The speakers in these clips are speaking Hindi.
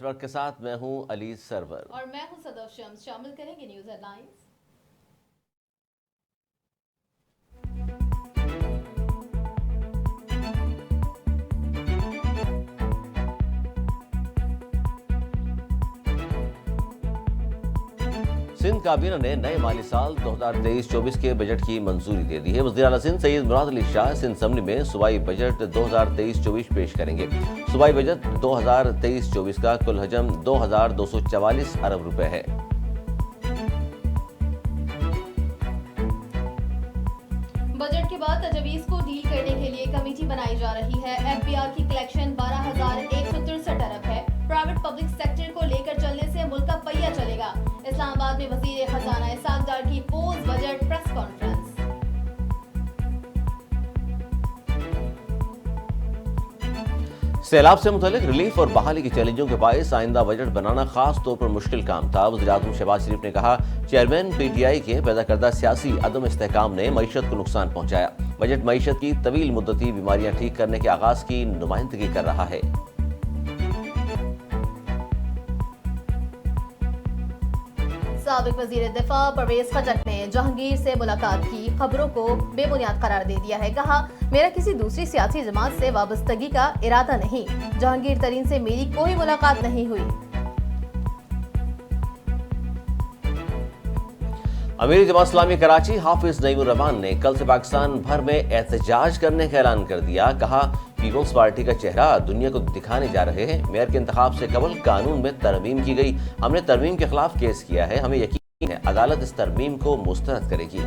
नेटवर्क के साथ मैं हूं अली सरवर और मैं हूं सदफ शम्स। शामिल करेंगे न्यूज हेडलाइंस। सिंध काबीना ने नए माली साल 2023-24 के बजट की मंजूरी दे दी है। वज़ीर आला सिंध सैयद मुराद अली शाह सिंध असम्बली में सूबाई बजट 2023-24 पेश करेंगे। सूबाई बजट 2023-24 का कुल हजम 2244 अरब रुपए है। बजट के बाद तजवीज़ को डील करने के लिए कमेटी बनाई जा रही है। एफबीआर की कलेक्शन 12,163 अरब है। प्राइवेट पब्लिक सेक्टर को लेकर चलने से मुल्क का पहिया चलेगा। इस्लामाबाद में वजीर खजाना इसाक डार की पोस्ट बजट प्रेस कॉन्फ्रेंस। सैलाब से मुतालिक रिलीफ और बहाली के चैलेंजों के बायस आइंदा बजट बनाना खास तौर पर मुश्किल काम था। वज़ीर-ए-आज़म शहबाज शरीफ ने कहा, चेयरमैन पीटीआई के पैदा करदा सियासी अदम इस्तेहकाम ने मईशत को नुकसान पहुंचाया। बजट मईशत की तवील मुद्दती बीमारियां ठीक करने के आगाज की नुमाइंदगी कर रहा है। साबिक वजीर दिफा परवेज खटक ने जहांगीर से मुलाकात की खबरों को बेबुनियाद करार दे दिया है। कहा, मेरा किसी दूसरी सियासी जमात से वाबस्तगी का इरादा नहीं। जहांगीर तरीन से मेरी कोई मुलाकात नहीं हुई। अमीर जमात इस्लामी कराची हाफिज नईमुर रहमान ने कल से पाकिस्तान भर में एहतजाज करने का ऐलान कर दिया। कहा, पीपल्स पार्टी का चेहरा दुनिया को दिखाने जा रहे हैं। मेयर के इंतखाब से कबल कानून में तरमीम की गई। हमने तरमीम के खिलाफ केस किया है। हमें यकीन है अदालत इस तरमीम को मुस्तरद करेगी।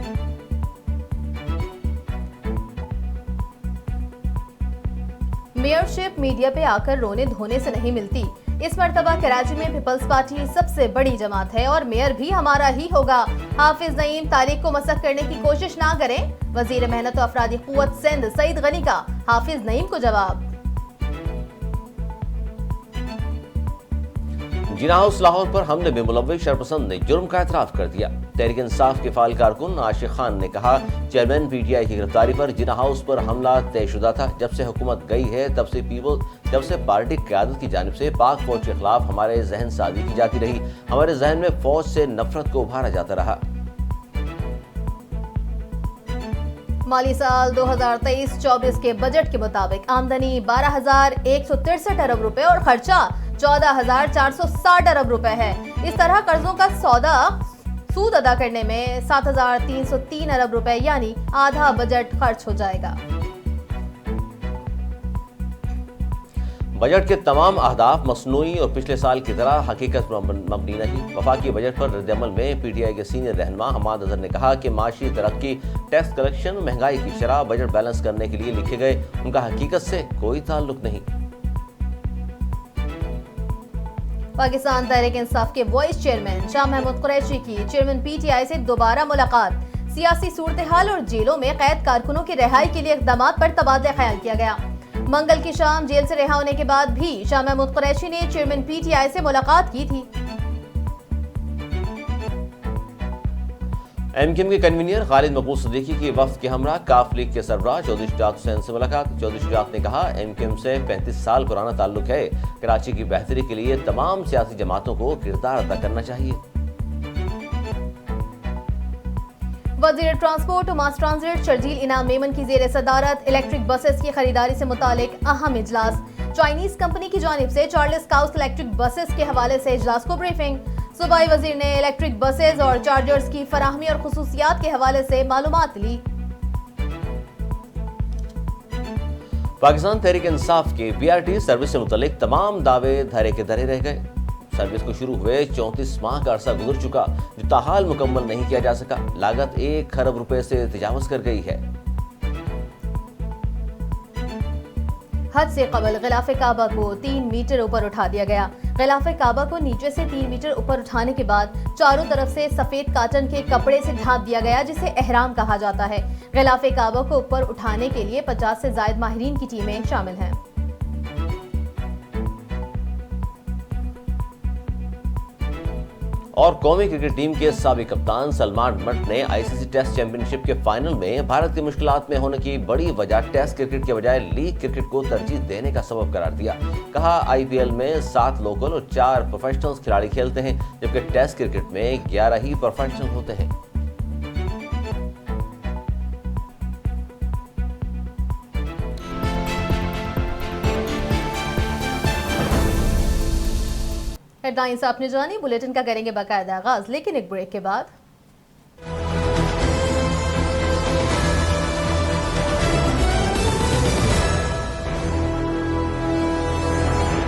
मेयरशिप मीडिया पे आकर रोने धोने से नहीं मिलती। इस मर्तबा कराची में पीपल्स पार्टी सबसे बड़ी जमात है और मेयर भी हमारा ही होगा। हाफिज नईम तारीख को मसख करने की कोशिश ना करें। वजीर मेहनत और अफरादी कुव्वत सिंध सईद गनी का हाफिज नईम को जवाब। जिना हाउस लाहौर पर हमले में मुलव्विस शरपसंद ने जुर्म का एतराफ कर दिया। तहरीक इंसाफ के फाइल कारकुन आशिक खान ने कहा, चेयरमैन पीटीआई की गिरफ्तारी पर जिना हाउस पर हमला तयशुदा था। जब से हुकूमत गई है तब से पार्टी क़यादत की जानिब से पाक फौज के खिलाफ हमारे जहन साजी की जाती रही। हमारे जहन में फौज से नफरत को उभारा जाता रहा। माली साल 2023-24 के बजट के मुताबिक आमदनी 12,163 अरब रुपए और खर्चा 14,460 अरब रुपए है। इस तरह कर्जों का सूद अदा करने में 7,303 अरब रुपए यानी आधा बजट खर्च हो जाएगा। बजट के तमाम अहदाफ मसनूई और पिछले साल की तरह हकीकत पर मबनी नहीं। वफाकी बजट पर रद्द-ए-अमल में पीटीआई के सीनियर रहनुमा हमाद अजहर ने कहा कि माशी तरक्की, टैक्स कलेक्शन, महंगाई की शरह बजट बैलेंस करने के लिए लिखे गए। उनका हकीकत से कोई ताल्लुक नहीं। पाकिस्तान तहरीक इंसाफ के वाइस चेयरमैन शाह महमूद कुरैशी की चेयरमैन पीटीआई से दोबारा मुलाकात। सियासी सूरत हाल और जेलों में कैद कारकुनों की रिहाई के लिए इक़दाम पर तबादला ख्याल किया गया। मंगल की शाम जेल से रिहा होने के बाद भी शाह महमूद कुरैशी ने चेयरमैन पीटीआई से मुलाकात की थी। एमक्यूएम के कन्वीनर खालिद मकबूल सिद्दीकी की वफ्द के हमरा काफ लीग के सरबराह चौधरी शुजात हुसैन से मुलाकात। चौधरी शुजात ने कहा, एमक्यूएम से 35 साल पुराना ताल्लुक है। कराची की बेहतरी के लिए तमाम सियासी जमातों को किरदार अदा करना चाहिए। वजीर ट्रांसपोर्ट और मास ट्रांजिट शर्जील इनाम मेमन की जेर सदारत इलेक्ट्रिक बसेस की खरीदारी से मुतालिक अहम इजलास। चाइनीज कंपनी की जानिब से चार्ल्स काउस इलेक्ट्रिक बसेस के हवाले से इजलास को ब्रीफिंग। सूबाई वजीर ने इलेक्ट्रिक बसेस और चार्जर्स की फराहमी और खुसूसियात के हवाले से मालूमात ली। पाकिस्तान तहरीक इंसाफ के बीआरटी सर्विस से मुतालिक तमाम दावे धरे के धरे रह गए। सर्विस को शुरू हुए 34 माह का अरसा गुजर चुका, जो ताहाल मुकम्मल नहीं किया जा सका। लागत 1 खरब रुपए से तजावुज कर गई है। हज से कबल गिलाफ काबा को 3 मीटर ऊपर उठा दिया गया। गिलाफ काबा को नीचे से 3 मीटर ऊपर उठाने के बाद चारों तरफ से सफेद काटन के कपड़े से ढांप दिया गया, जिसे एहराम कहा जाता है। गिलाफ काबा को ऊपर उठाने के लिए 50 से ज्यादा माहिरीन की टीमें शामिल हैं। और कौमी क्रिकेट टीम के साबिक कप्तान सलमान बट ने आईसीसी टेस्ट चैंपियनशिप के फाइनल में भारत की मुश्किलात में होने की बड़ी वजह टेस्ट क्रिकेट के बजाय लीग क्रिकेट को तरजीह देने का सबब करार दिया। कहा, आईपीएल में 7 लोकल और 4 प्रोफेशनल खिलाड़ी खेलते हैं, जबकि टेस्ट क्रिकेट में 11 ही प्रोफेशनल होते हैं। हेडलाइंस आपने जानी, बुलेटिन का करेंगे बाकायदा आगाज, लेकिन एक ब्रेक के बाद।